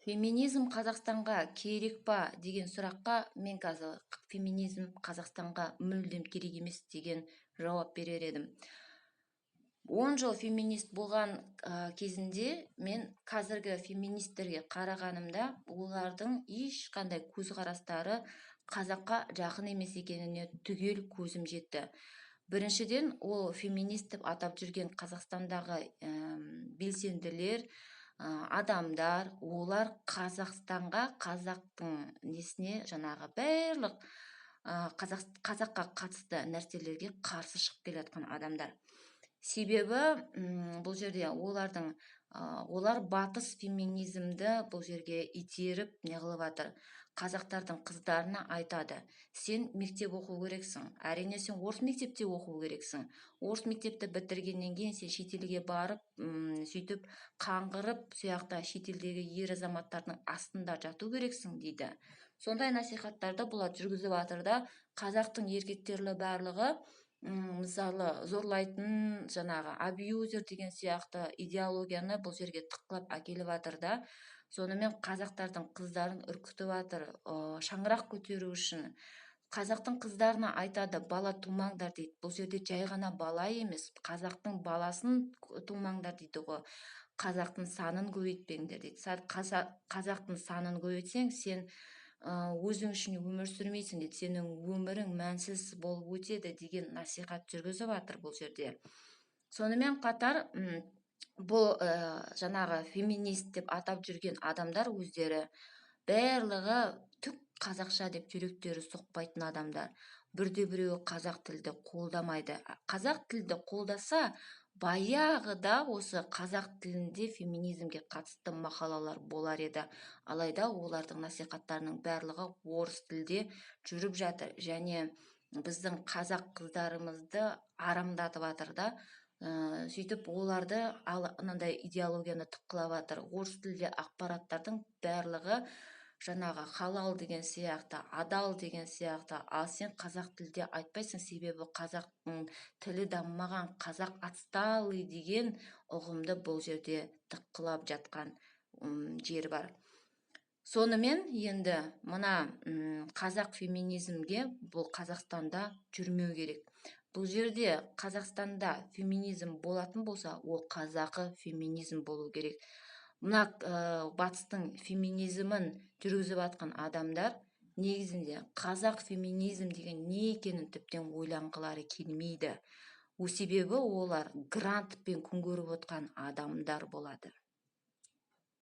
Феминизм Қазақстанға керек па деген сұраққа мен қазір феминизм Қазақстанға мүлдем керек емес деген жауап берер едім. 10 жыл феминист болған кезінде мен қазіргі феминистерге қарағанымда олардың ешқандай көзқарастары қазаққа жақын емес екеніне түгел көзім жетті. Біріншіден, ол феминист деп атап жүрген Қазақстандағы белсенділер, адамдар, олар Қазақстанға, қазақтың несіне жаңағы барлық қазаққа қатысты нәрселерге қарсы шығып келе жатқан адамдар. Себебі бұл жерде олар батыс феминизмді бұл жерге итеріп неғылып жатыр. Қазақтардың қыздарына айтады: сен мектеп оқу керексің, әрине сен орыс мектепте оқу керексің. Орыс мектепті бітіргеннен кейін сен шетелге барып, сөйтіп қаңғырып, сояқта шетелдегі ер азаматтардың астында жату керексің дейді. Сондай насихаттарды бұлар жүргізіп жатыр да, қазақтың еркектері барлығы мысалы зорлайтын, жаңағы абьюзер деген сияқты идеологияны бұл жерге тыққылап әкеліп жатыр да, сонымен қазақтардың қыздарын үркітіп жатыр, шаңырақ көтеру үшін. Қазақтың қыздарына айтады: бала тумаңдар дейді. Бұл жерде жай ғана бала емес, қазақтың баласын тумаңдар дейді ғой. Қазақтың санын көбейтпеңдер дейді. Қазақтың санын көбейтсең, сен өзің үшін өмір сүрмейсің дейді. Сенің өмірің мәнсіз болып өтеді деген насихат жүргізіп жатыр бұл жерде. Сонымен қатар бұл жаңағы феминист деп атап жүрген адамдар өздері барлығы түк қазақша деп жүректері соқпайтын адамдар. Бірде-біреуі қазақ тілді қолдамайды. Қазақ тілді қолдаса, баяғыда осы қазақ тілінде феминизмге қатысты мақалалар болар еді. Алайда олардың насихаттарының барлығы орыс тілде жүріп жатыр, және біздің қазақ қыздарымызды арамдатып жатыр да, сөйтіп оларды мынандай идеологияны тыққылап жатыр. Орыс тілде ақпараттардың барлығы жаңағы халал деген сияқты, адал деген сияқты, ал сен қазақ тілде айтпайсың, себебі қазақтың тілі дамымаған, қазақ отсталый деген ұғымды бұл жерде тыққылап жатқан жер бар. Сонымен енді мына қазақ феминизмге бұл Қазақстанда жүрмеу керек. Бұл жерде Қазақстанда феминизм болатын болса, ол қазақы феминизм болу керек. Мына батыстың феминизмін жүргізіп жатқан адамдар негізінде қазақ феминизм деген не екенін тіптен ойланғылары келмейді. Себебі олар грантпен күн көріп отқан адамдар болады.